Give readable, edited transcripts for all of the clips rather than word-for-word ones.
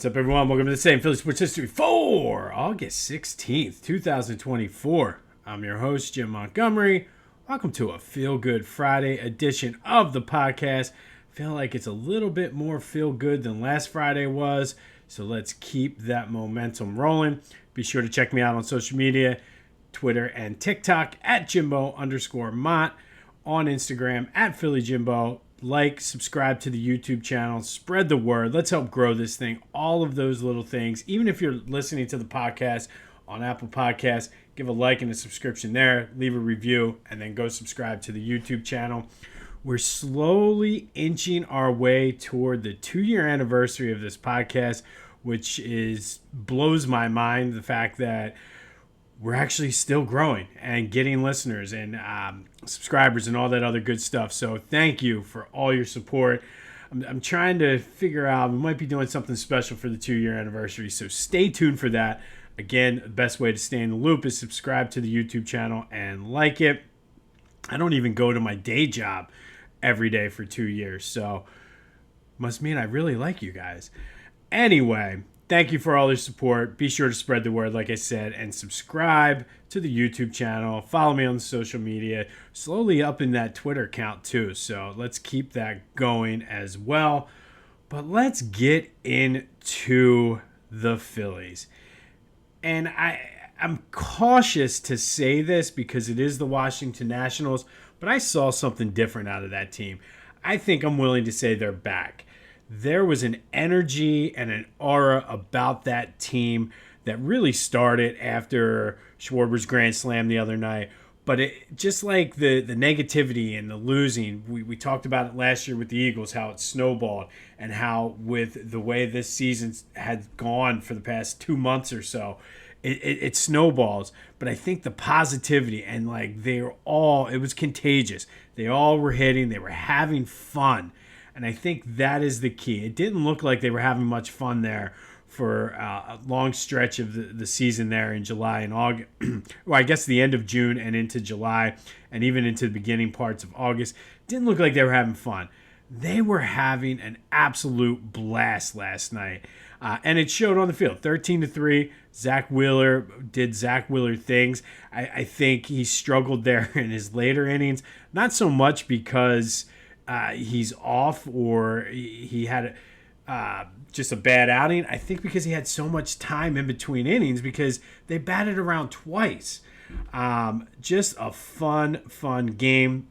What's up, everyone? Welcome to the Same Philly Sports History for August 16th, 2024. I'm your host, Jim Montgomery. Welcome to a Feel Good Friday edition of the podcast. I feel like it's a little bit more feel good than last Friday was, so let's keep that momentum rolling. Be sure to check me out on social media, Twitter and TikTok at Jimbo_Mott, on Instagram at PhillyJimbo. Like, subscribe to the YouTube channel, spread the word. Let's help grow this thing. All of those little things. Even if you're listening to the podcast on Apple Podcasts, give a like and a subscription there. Leave a review, and then go subscribe to the YouTube channel. We're slowly inching our way toward the 2-year anniversary of this podcast, which blows my mind, the fact that we're actually still growing and getting listeners and subscribers and all that other good stuff. So thank you for all your support. I'm trying to figure out, we might be doing something special for the 2-year anniversary, so stay tuned for that. Again, the best way to stay in the loop is subscribe to the YouTube channel and like it. I don't even go to my day job every day for 2 years, so must mean I really like you guys. Anyway, thank you for all your support. Be sure to spread the word, like I said, and subscribe to the YouTube channel. Follow me on social media. Slowly upping that Twitter account too, so let's keep that going as well. But let's get into the Phillies. And I'm cautious to say this because it is the Washington Nationals, but I saw something different out of that team. I think I'm willing to say they're back. There was an energy and an aura about that team that really started after Schwarber's grand slam the other night. But it just like the negativity and the losing, we talked about it last year with the Eagles, how it snowballed, and how with the way this season had gone for the past 2 months or so, it snowballs. But I think the positivity and like it was contagious. They all were hitting, they were having fun. And I think that is the key. It didn't look like they were having much fun there for a long stretch of the season there in July and August. Well, I guess the end of June and into July and even into the beginning parts of August. Didn't look like they were having fun. They were having an absolute blast last night. And it showed on the field. 13-3. Zach Wheeler did Zach Wheeler things. I think he struggled there in his later innings. Not so much because he's off or he had just a bad outing. I think because he had so much time in between innings because they batted around twice. Just a fun game.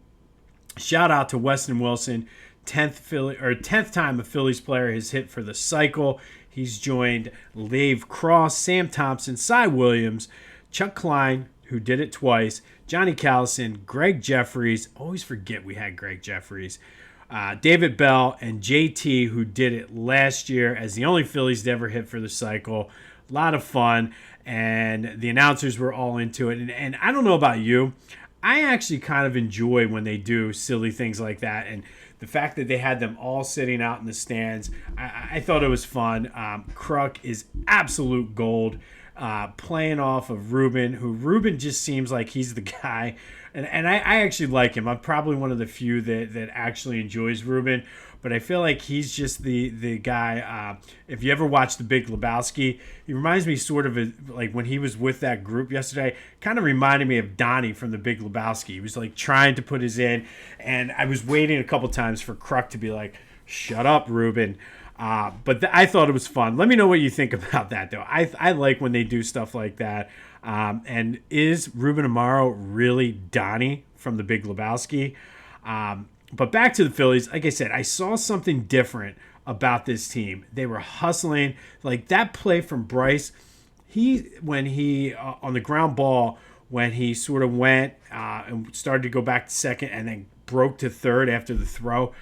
Shout out to Weston Wilson, 10th time a Phillies player has hit for the cycle. He's joined Lave Cross, Sam Thompson, Cy Williams, Chuck Klein, who did it twice, Johnny Callison, Greg Jeffries. Always forget we had Greg Jeffries. David Bell and JT, who did it last year as the only Phillies to ever hit for the cycle. A lot of fun, and the announcers were all into it. And I don't know about you, I actually kind of enjoy when they do silly things like that. And the fact that they had them all sitting out in the stands, I thought it was fun. Kruk is absolute gold. Playing off of Ruben just seems like he's the guy. And I actually like him. I'm probably one of the few that actually enjoys Ruben. But I feel like he's just the guy. If you ever watch The Big Lebowski, he reminds me sort of like when he was with that group yesterday, kind of reminded me of Donnie from The Big Lebowski. He was like trying to put his in. And I was waiting a couple times for Kruk to be like, shut up, Ruben. But I thought it was fun. Let me know what you think about that, though. I like when they do stuff like that. And is Ruben Amaro really Donnie from The Big Lebowski? But back to the Phillies. Like I said, I saw something different about this team. They were hustling. Like that play from Bryce, when he on the ground ball, when he sort of went and started to go back to second and then broke to third after the throw,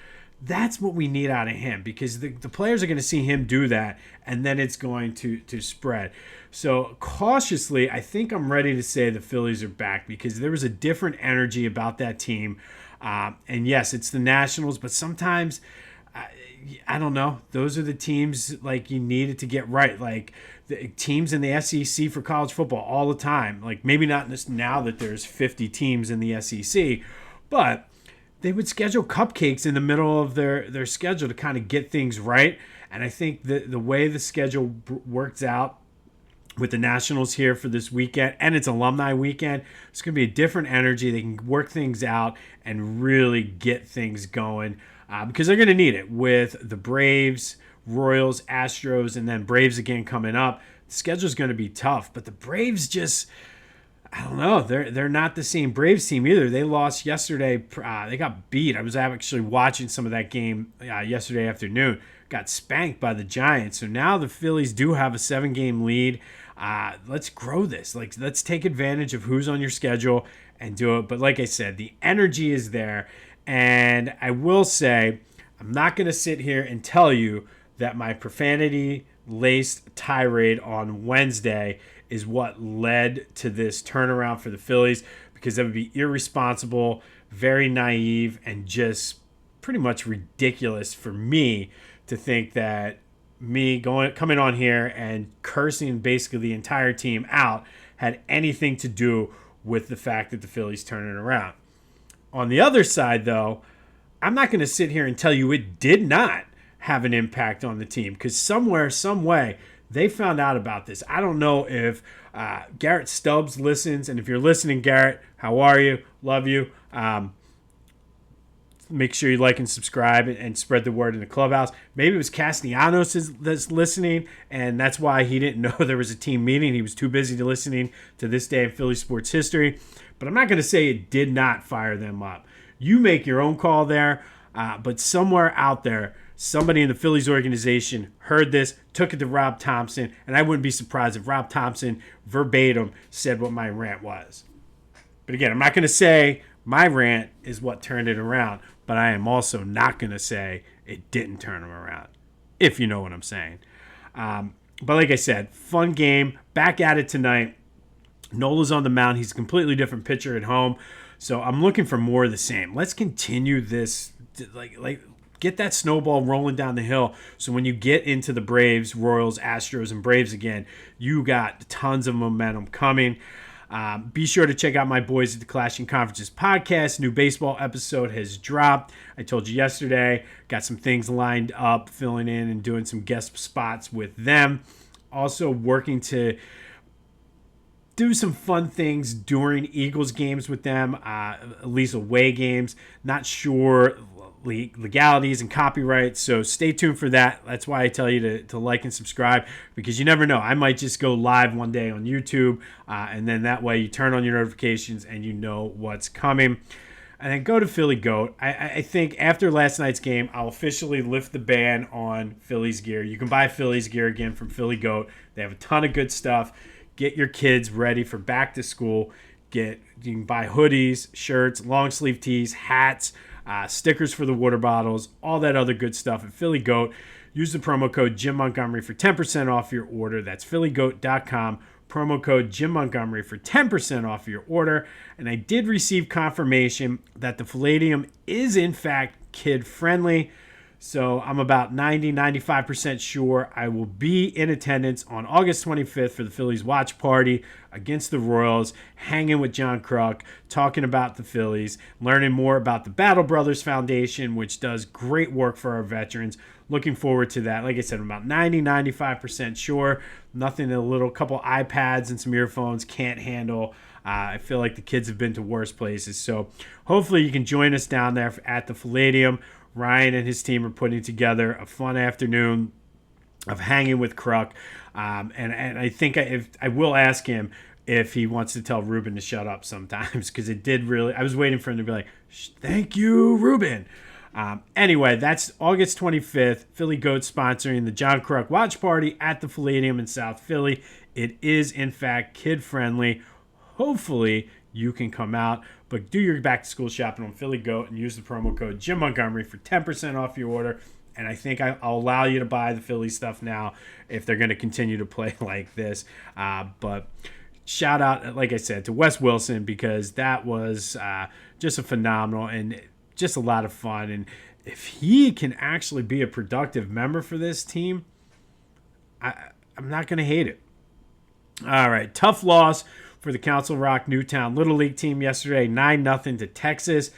that's what we need out of him because the players are going to see him do that, and then it's going to spread. So cautiously, I think I'm ready to say the Phillies are back because there was a different energy about that team. And yes, it's the Nationals, but sometimes, I don't know, those are the teams like you needed to get right. Like the teams in the SEC for college football all the time. Like maybe not now that there's 50 teams in the SEC, but they would schedule cupcakes in the middle of their schedule to kind of get things right. And I think the way the schedule works out with the Nationals here for this weekend, and it's alumni weekend, it's going to be a different energy. They can work things out and really get things going because they're going to need it with the Braves, Royals, Astros, and then Braves again coming up. The schedule's going to be tough, but the Braves just, I don't know, they're not the same Braves team either. They lost yesterday. They got beat. I was actually watching some of that game yesterday afternoon. Got spanked by the Giants. So now the Phillies do have a 7-game lead. Let's grow this. Let's take advantage of who's on your schedule and do it. But like I said, the energy is there. And I will say, I'm not going to sit here and tell you that my profanity-laced tirade on Wednesday is what led to this turnaround for the Phillies, because that would be irresponsible, very naive, and just pretty much ridiculous for me to think that me coming on here and cursing basically the entire team out had anything to do with the fact that the Phillies turn it around. On the other side, though, I'm not going to sit here and tell you it did not have an impact on the team, because somewhere, some way, they found out about this. I don't know if Garrett Stubbs listens, and if you're listening, Garrett, how are you? Love you. Make sure you like and subscribe and spread the word in the clubhouse. Maybe it was Castellanos that's listening, and that's why he didn't know there was a team meeting. He was too busy to listening to this day in Philly sports history. But I'm not going to say it did not fire them up. You make your own call there, but somewhere out there, somebody in the Phillies organization heard this, took it to Rob Thompson, and I wouldn't be surprised if Rob Thompson verbatim said what my rant was. But again, I'm not going to say my rant is what turned it around, but I am also not going to say it didn't turn them around, if you know what I'm saying. But like I said, fun game. Back at it tonight. Nola's on the mound. He's a completely different pitcher at home. So I'm looking for more of the same. Let's continue this, get that snowball rolling down the hill. So when you get into the Braves, Royals, Astros, and Braves again, you got tons of momentum coming. Be sure to check out my boys at the Clashing Conferences podcast. New baseball episode has dropped. I told you yesterday, got some things lined up, filling in and doing some guest spots with them. Also working to do some fun things during Eagles games with them, at least away games. Not sure legalities and copyright, so stay tuned for that. That's why I tell you to like and subscribe, because you never know. I might just go live one day on YouTube, and then that way you turn on your notifications and you know what's coming. And then go to Philly Goat. I think after last night's game, I'll officially lift the ban on Phillies gear. You can buy Phillies gear again from Philly Goat. They have a ton of good stuff. Get your kids ready for back to school. You can buy hoodies, shirts, long sleeve tees, hats, stickers for the water bottles, all that other good stuff at Philly Goat. Use the promo code Jim Montgomery for 10% off your order. That's phillygoat.com. Promo code Jim Montgomery for 10% off your order. And I did receive confirmation that the Palladium is in fact kid friendly. So I'm about 95% sure I will be in attendance on August 25th for the Phillies watch party against the Royals, hanging with John Kruk, talking about the Phillies, learning more about the Battle Brothers Foundation, which does great work for our veterans. Looking forward to that. Like I said, I'm about 95% sure. Nothing a little couple iPads and some earphones can't handle. I feel like the kids have been to worse places. So hopefully you can join us down there at the Palladium. Ryan and his team are putting together a fun afternoon of hanging with Kruk. And I think I will ask him if he wants to tell Ruben to shut up sometimes, because it did really, I was waiting for him to be like, thank you, Ruben. Anyway, that's August 25th. Philly Goat sponsoring the John Kruk watch party at the Palladium in South Philly. It is, in fact, kid-friendly. Hopefully, you can come out. But do your back-to-school shopping on Philly Goat and use the promo code Jim Montgomery for 10% off your order. And I think I'll allow you to buy the Philly stuff now if they're going to continue to play like this. But shout out, like I said, to Wes Wilson, because that was just a phenomenal and just a lot of fun. And if he can actually be a productive member for this team, I'm not going to hate it. All right, tough loss for the Council Rock Newtown Little League team yesterday, 9-0 to Texas.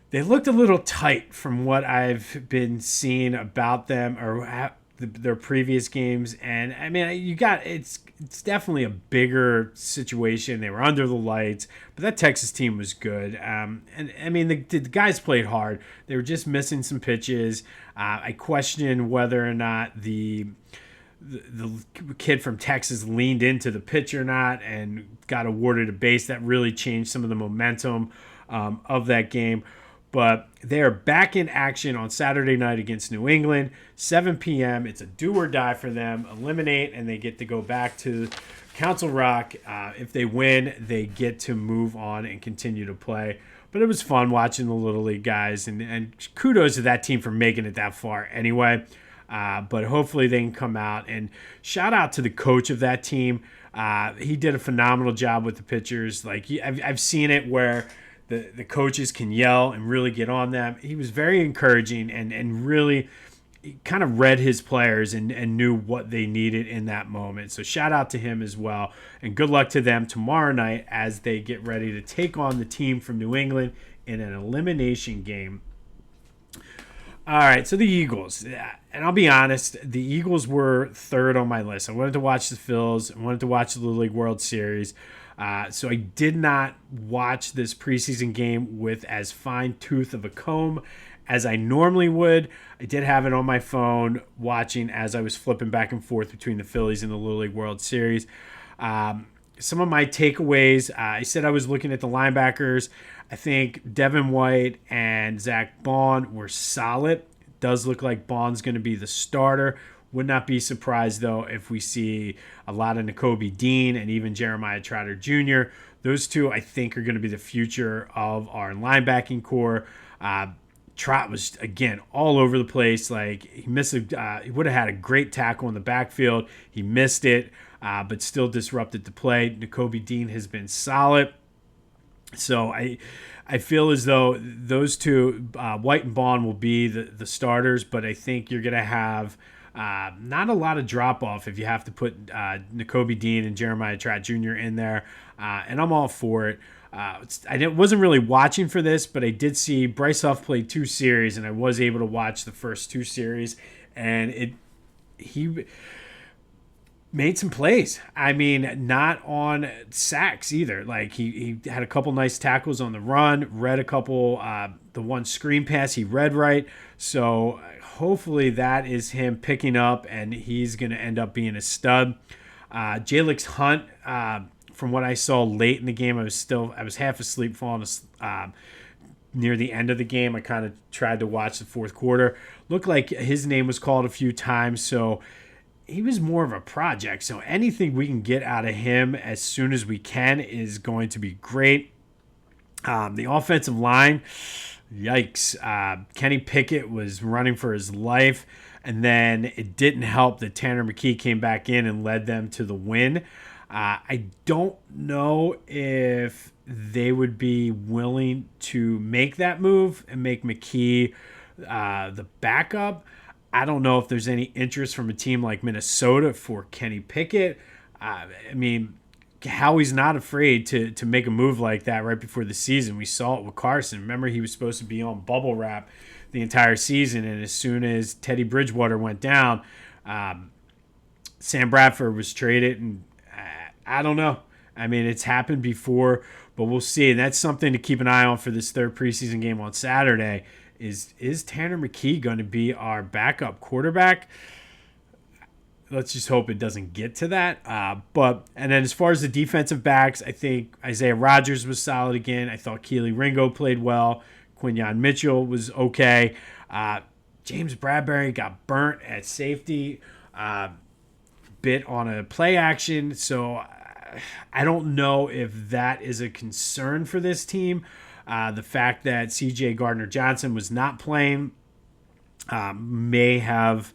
They looked a little tight from what I've been seeing about them, or their previous games. And I mean, it's definitely a bigger situation. They were under the lights, but that Texas team was good. And I mean, the guys played hard. They were just missing some pitches. I question whether or not the kid from Texas leaned into the pitch or not and got awarded a base. That really changed some of the momentum of that game. But they are back in action on Saturday night against New England, 7 p.m. It's a do or die for them. Eliminate, and they get to go back to Council Rock. If they win, they get to move on and continue to play. But it was fun watching the Little League guys, and kudos to that team for making it that far anyway. But hopefully they can come out. And shout out to the coach of that team. He did a phenomenal job with the pitchers. I've seen it where the coaches can yell and really get on them. He was very encouraging and really kind of read his players and knew what they needed in that moment. So shout out to him as well. And good luck to them tomorrow night as they get ready to take on the team from New England in an elimination game. All right, so the Eagles. And I'll be honest, the Eagles were third on my list. I wanted to watch the Phillies. I wanted to watch the Little League World Series. So I did not watch this preseason game with as fine-tooth of a comb as I normally would. I did have it on my phone watching as I was flipping back and forth between the Phillies and the Little League World Series. Some of my takeaways, I said I was looking at the linebackers. I think Devin White and Zach Bond were solid. It does look like Bond's going to be the starter. Would not be surprised, though, if we see a lot of Nakobe Dean and even Jeremiah Trotter Jr. Those two, I think, are going to be the future of our linebacking core. Trot was, again, all over the place. He missed he would have had a great tackle in the backfield. He missed it, but still disrupted the play. Nakobe Dean has been solid. So I feel as though those two, White and Bond, will be the starters, but I think you're going to have not a lot of drop-off if you have to put Nakobe Dean and Jeremiah Trott Jr. in there, and I'm all for it. I wasn't really watching for this, but I did see Bryce Huff played 2 series, and I was able to watch the first 2 series, and he made some plays. I mean, not on sacks either. He had a couple nice tackles on the run, read a couple, the one screen pass he read right. So hopefully that is him picking up, and he's going to end up being a stud. Jalix Hunt, from what I saw late in the game, I was half asleep, falling asleep, near the end of the game. I kind of tried to watch the fourth quarter. Looked like his name was called a few times, so he was more of a project. So anything we can get out of him as soon as we can is going to be great. The offensive line, yikes. Kenny Pickett was running for his life, and then it didn't help that Tanner McKee came back in and led them to the win. I don't know if they would be willing to make that move and make McKee the backup. I don't know if there's any interest from a team like Minnesota for Kenny Pickett. I mean, Howie's not afraid to make a move like that right before the season. We saw it with Carson. Remember, he was supposed to be on bubble wrap the entire season, and as soon as Teddy Bridgewater went down, Sam Bradford was traded, and I don't know. I mean, it's happened before, but we'll see. And that's something to keep an eye on for this third preseason game on Saturday. Is Tanner McKee going to be our backup quarterback? Let's just hope it doesn't get to that. And then as far as the defensive backs, I think Isaiah Rodgers was solid again. I thought Keely Ringo played well. Quinyon Mitchell was okay. James Bradbury got burnt at safety, bit on a play action. So I don't know if that is a concern for this team. The fact that C.J. Gardner-Johnson was not playing may have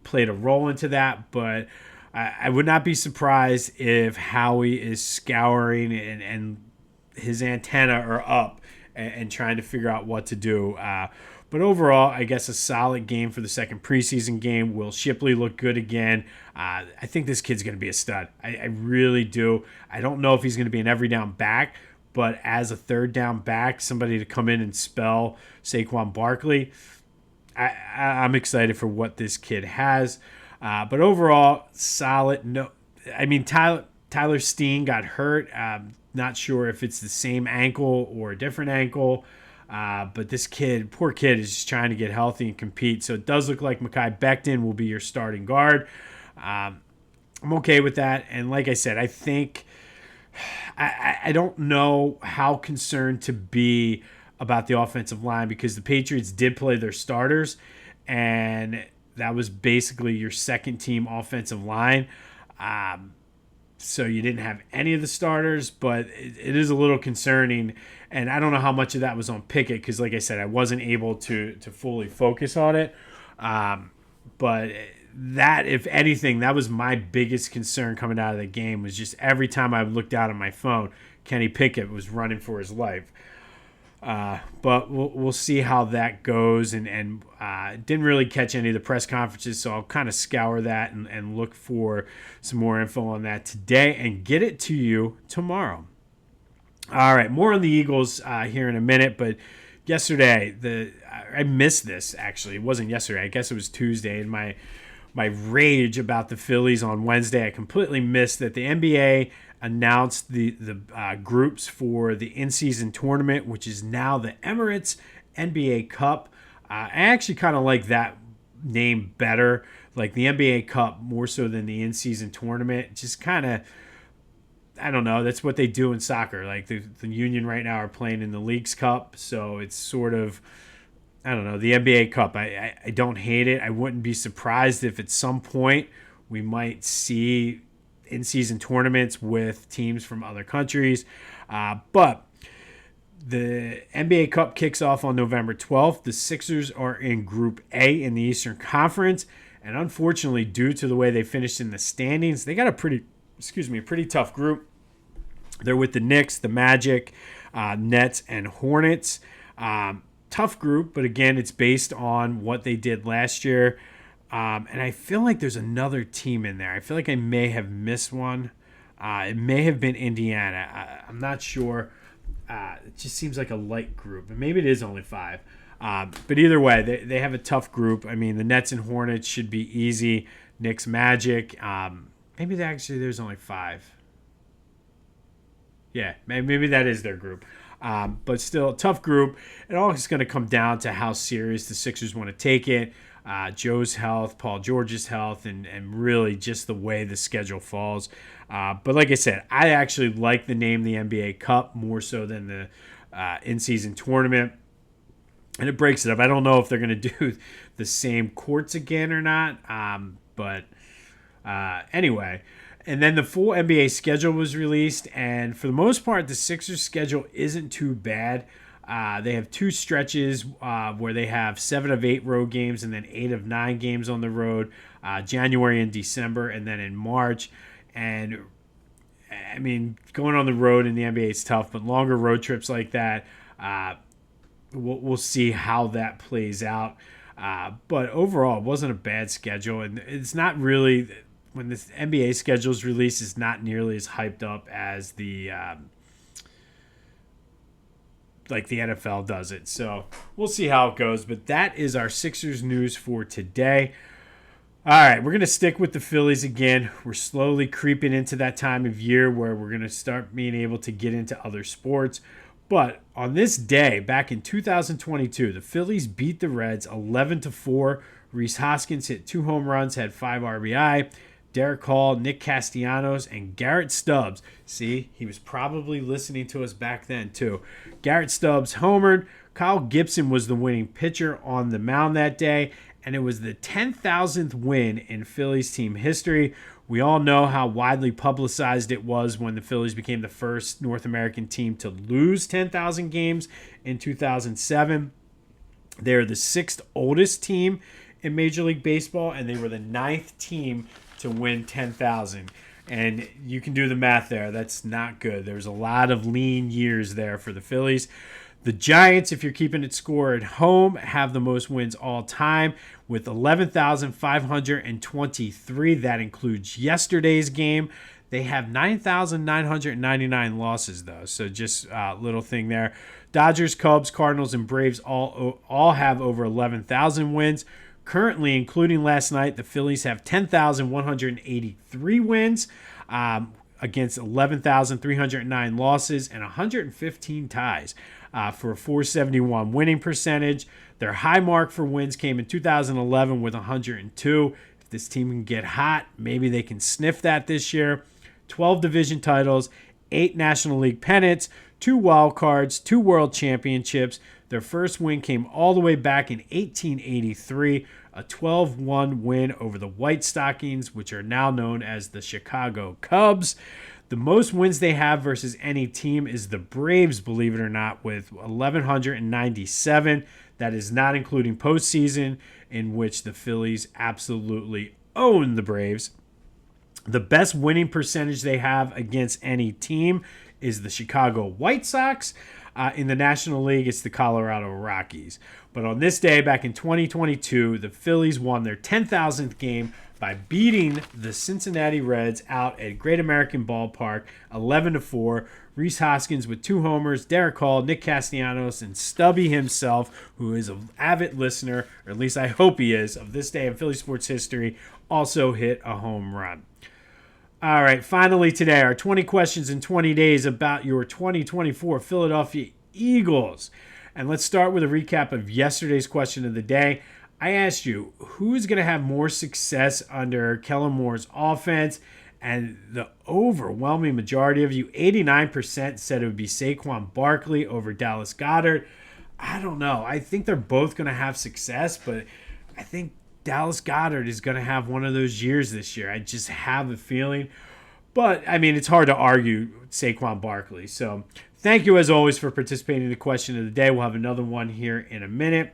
played a role into that, but I would not be surprised if Howie is scouring and his antenna are up and trying to figure out what to do. But overall, I guess a solid game for the second preseason game. Will Shipley look good again? I think this kid's going to be a stud. I really do. I don't know if he's going to be an every down back, but as a third down back, somebody to come in and spell Saquon Barkley, I'm excited for what this kid has. But overall, solid. No, I mean Tyler Steen got hurt. Not sure if it's the same ankle or a different ankle. But this poor kid, is just trying to get healthy and compete. So it does look like Mekhi Becton will be your starting guard. I'm okay with that. And like I said, I think I don't know how concerned to be about the offensive line because the Patriots did play their starters, and that was basically your second team offensive line. So you didn't have any of the starters, but it is a little concerning. And I don't know how much of that was on Pickett because, like I said, I wasn't able to fully focus on it. But that, if anything, that was my biggest concern coming out of the game was just every time I looked out at my phone, Kenny Pickett was running for his life. But we'll see how that goes. And didn't really catch any of the press conferences, so I'll kind of scour that and look for some more info on that today and get it to you tomorrow. All right, more on the Eagles here in a minute, but yesterday, I missed this, actually. It wasn't yesterday. I guess it was Tuesday, and my rage about the Phillies on Wednesday, I completely missed that the NBA announced the groups for the in-season tournament, which is now the Emirates NBA Cup. I actually kind of like that name better, like the NBA Cup more so than the in-season tournament. Just kind of, I don't know, that's what they do in soccer. Like the Union right now are playing in the Leagues Cup, so it's sort of, I don't know, the NBA Cup. I don't hate it. I wouldn't be surprised if at some point we might see in-season tournaments with teams from other countries. But the NBA Cup kicks off on November 12th. The Sixers are in Group A in the Eastern Conference. And unfortunately, due to the way they finished in the standings, they got a pretty tough group. They're with the Knicks, the Magic, Nets, and Hornets. Tough group, but again, it's based on what they did last year. And I feel like there's another team in there. I feel like I may have missed one. It may have been Indiana. I'm not sure. It just seems like a light group. And maybe it is only 5. But either way, they have a tough group. I mean, the Nets and Hornets should be easy. Knicks, Magic. Maybe there's only 5. Yeah, maybe that is their group. But still, a tough group. It all is going to come down to how serious the Sixers want to take it. Joe's health, Paul George's health, and really just the way the schedule falls. But like I said, I actually like the name the NBA Cup more so than the in-season tournament. And it breaks it up. I don't know if they're going to do the same courts again or not. But anyway. And then the full NBA schedule was released. And for the most part, the Sixers schedule isn't too bad. They have 2 stretches where they have 7 of 8 road games and then 8 of 9 games on the road, January and December, and then in March. And, I mean, going on the road in the NBA is tough, but longer road trips like that, we'll see how that plays out. But overall, it wasn't a bad schedule. And it's not really, when the NBA schedule is released, it's not nearly as hyped up as the like the NFL does it. So we'll see how it goes. But that is our Sixers news for today. All right, we're going to stick with the Phillies again. We're slowly creeping into that time of year where we're going to start being able to get into other sports. But on this day, back in 2022, the Phillies beat the Reds 11-4. Rhys Hoskins hit 2 home runs, had 5 RBI. Darrick Hall, Nick Castellanos, and Garrett Stubbs. See, he was probably listening to us back then, too. Garrett Stubbs homered. Kyle Gibson was the winning pitcher on the mound that day, and it was the 10,000th win in Phillies team history. We all know how widely publicized it was when the Phillies became the first North American team to lose 10,000 games in 2007. They're the 6th oldest team in Major League Baseball, and they were the 9th team to win 10,000. And you can do the math there. That's not good. There's a lot of lean years there for the Phillies. The Giants, if you're keeping it score at home, have the most wins all time with 11,523. That includes yesterday's game. They have 9,999 losses, though. So just a little thing there. Dodgers, Cubs, Cardinals, and Braves all have over 11,000 wins. Currently, including last night, the Phillies have 10,183 wins against 11,309 losses and 115 ties for a 471 winning percentage. Their high mark for wins came in 2011 with 102. If this team can get hot, maybe they can sniff that this year. 12 division titles, 8 National League pennants, 2 wild cards, 2 world championships. Their first win came all the way back in 1883, a 12-1 win over the White Stockings, which are now known as the Chicago Cubs. The most wins they have versus any team is the Braves, believe it or not, with 1,197. That is not including postseason, in which the Phillies absolutely own the Braves. The best winning percentage they have against any team is the Chicago White Sox. In the National League, it's the Colorado Rockies. But on this day, back in 2022, the Phillies won their 10,000th game by beating the Cincinnati Reds out at Great American Ballpark 11-4. Rhys Hoskins with 2 homers, Darrick Hall, Nick Castellanos, and Stubby himself, who is an avid listener, or at least I hope he is, of this day in Philly sports history, also hit a home run. All right, finally today, our 20 questions in 20 days about your 2024 Philadelphia Eagles. And let's start with a recap of yesterday's question of the day. I asked you, who's going to have more success under Kellen Moore's offense? And the overwhelming majority of you, 89%, said it would be Saquon Barkley over Dallas Goedert. I don't know. I think they're both going to have success, but I think Dallas Goedert is going to have one of those years this year. I just have a feeling. But, I mean, it's hard to argue Saquon Barkley. So, thank you, as always, for participating in the question of the day. We'll have another one here in a minute.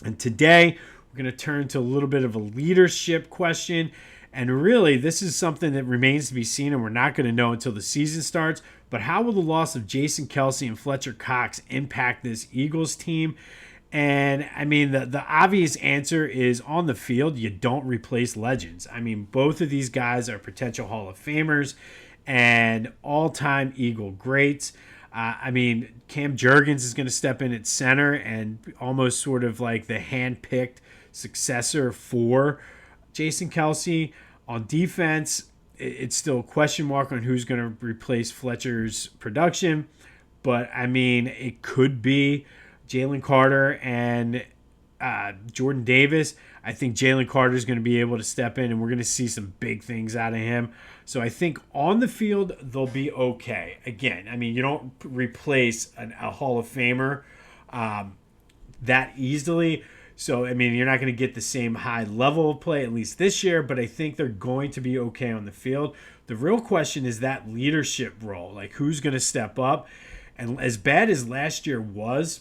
And today, we're going to turn to a little bit of a leadership question. And really, this is something that remains to be seen, and we're not going to know until the season starts. But how will the loss of Jason Kelce and Fletcher Cox impact this Eagles team? And, I mean, the obvious answer is on the field, you don't replace legends. I mean, both of these guys are potential Hall of Famers and all-time Eagle greats. I mean, Cam Jurgens is going to step in at center and almost sort of like the hand-picked successor for Jason Kelce. On defense, it's still a question mark on who's going to replace Fletcher's production. But, I mean, it could be Jalen Carter and Jordan Davis. I think Jalen Carter is going to be able to step in, and we're going to see some big things out of him. So I think on the field, they'll be okay. Again, I mean, you don't replace a Hall of Famer that easily. So, I mean, you're not going to get the same high level of play, at least this year, but I think they're going to be okay on the field. The real question is that leadership role, like who's going to step up. And as bad as last year was,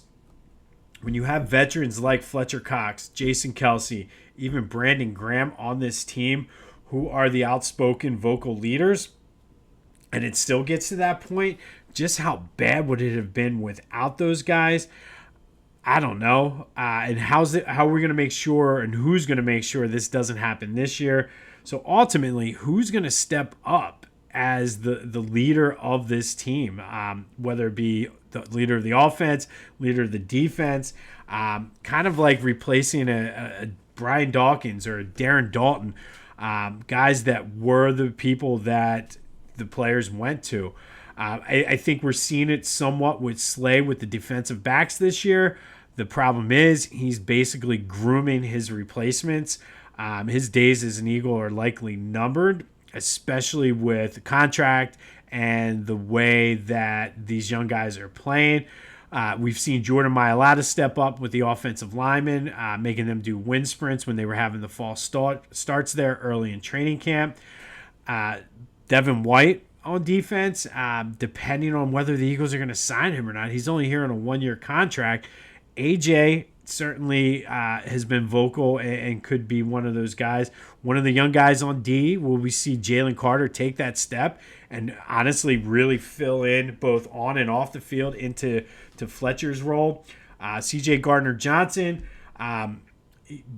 when you have veterans like Fletcher Cox, Jason Kelce, even Brandon Graham on this team who are the outspoken vocal leaders, and it still gets to that point, just how bad would it have been without those guys? I don't know. And how are we going to make sure, and who's going to make sure this doesn't happen this year? So ultimately, who's going to step up as the leader of this team, whether it be the leader of the offense, leader of the defense, kind of like replacing a Brian Dawkins or a Darren Dalton, guys that were the people that the players went to. I think we're seeing it somewhat with Slay with the defensive backs this year. The problem is he's basically grooming his replacements. His days as an Eagle are likely numbered, especially with the contract and the way that these young guys are playing. We've seen Jordan Mailata step up with the offensive linemen, making them do wind sprints when they were having the false starts there early in training camp. Devin White on defense, depending on whether the Eagles are going to sign him or not. He's only here on a 1-year contract. AJ certainly has been vocal and could be one of those guys. One of the young guys on D, will we see Jalen Carter take that step and honestly really fill in both on and off the field into Fletcher's role? CJ Gardner-Johnson, a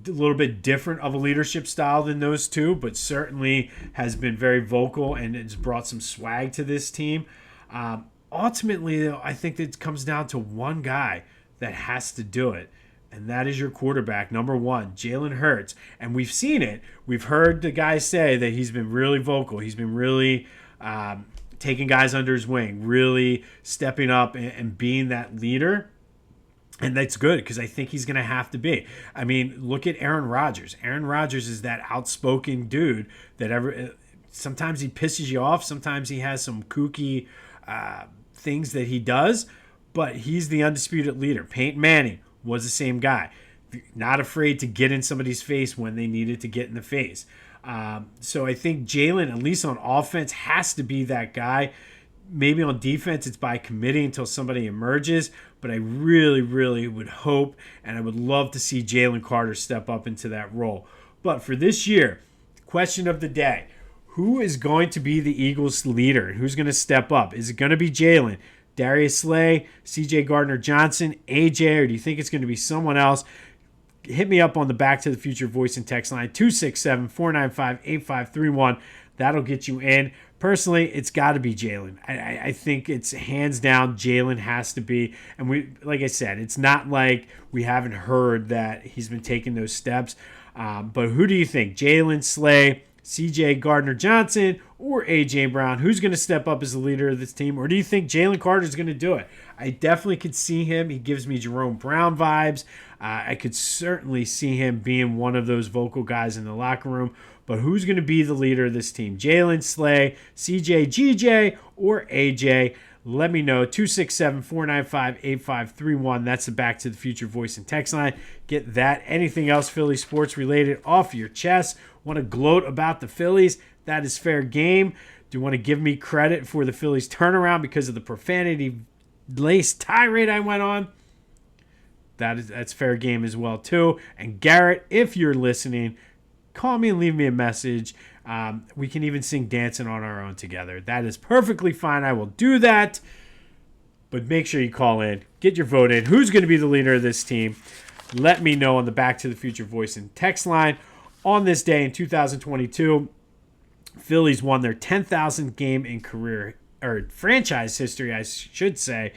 little bit different of a leadership style than those two, but certainly has been very vocal and has brought some swag to this team. Ultimately, though, I think it comes down to one guy that has to do it. and that is your quarterback, number one, Jalen Hurts. And we've seen it. We've heard the guys say that he's been really vocal. He's been really taking guys under his wing, really stepping up and being that leader. And that's good because I think he's going to have to be. I mean, look at Aaron Rodgers. Aaron Rodgers is that outspoken dude that sometimes he pisses you off. Sometimes he has some kooky things that he does, but he's the undisputed leader. Peyton Manning was the same guy. Not afraid to get in somebody's face when they needed to get in the face. So I think Jalen, at least on offense, has to be that guy. Maybe on defense, it's by committee until somebody emerges. But I really, really would hope, and I would love to see Jalen Carter step up into that role. But for this year, question of the day, who is going to be the Eagles' leader? Who's going to step up? Is it going to be Jalen, Darius Slay, C.J. Gardner-Johnson, A.J., or do you think it's going to be someone else? Hit me up on the Back to the Future voice and text line, 267-495-8531. That'll get you in. Personally, it's got to be Jalen. I think it's hands down Jalen has to be. And we, like I said, it's not like we haven't heard that he's been taking those steps. But who do you think? Jalen, Slay, C.J. Gardner-Johnson, or A.J. Brown? Who's going to step up as the leader of this team? Or do you think Jalen Carter is going to do it? I definitely could see him. He gives me Jerome Brown vibes. I could certainly see him being one of those vocal guys in the locker room. But who's going to be the leader of this team? Jalen, Slay, CJ, GJ, or AJ? Let me know. 267-495-8531. That's the Back to the Future voice and text line. Get that. Anything else Philly sports related off your chest? Want to gloat about the Phillies? That is fair game. Do you want to give me credit for the Phillies turnaround because of the profanity-laced tirade I went on? That's fair game as well, too. And Garrett, if you're listening, call me and leave me a message. We can even sing Dancing on Our Own together. That is perfectly fine. I will do that. But make sure you call in. Get your vote in. Who's going to be the leader of this team? Let me know on the Back to the Future voice and text line. On this day in 2022, Phillies won their 10,000th game in career, or franchise history, I should say,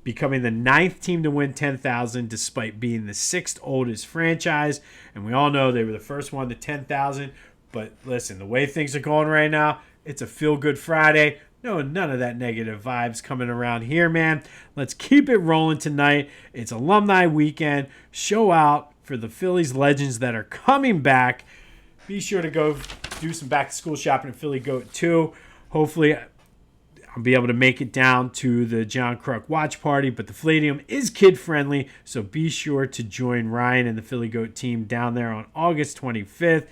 becoming the 9th team to win 10,000 despite being the 6th oldest franchise. And we all know they were the first one to 10,000. But listen, the way things are going right now, it's a feel-good Friday. No, none of that negative vibes coming around here, man. Let's keep it rolling tonight. It's alumni weekend. Show out for the Phillies legends that are coming back. Be sure to go do some back-to-school shopping at Philly Goat 2. Hopefully, I'll be able to make it down to the John Kruk watch party, but the Palladium is kid-friendly, so be sure to join Ryan and the Philly Goat team down there on August 25th.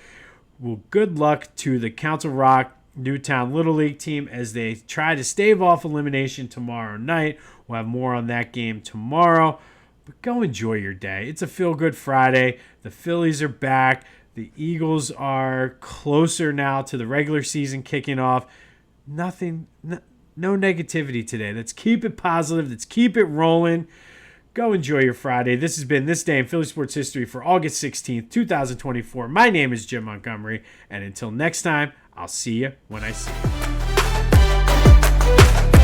Well, good luck to the Council Rock Newtown Little League team as they try to stave off elimination tomorrow night. We'll have more on that game tomorrow, but go enjoy your day. It's a feel-good Friday. The Phillies are back. The Eagles are closer now to the regular season kicking off. No negativity today. Let's keep it positive. Let's keep it rolling. Go enjoy your Friday. This has been This Day in Philly Sports History for August 16th, 2024. My name is Jim Montgomery, and until next time, I'll see you when I see you.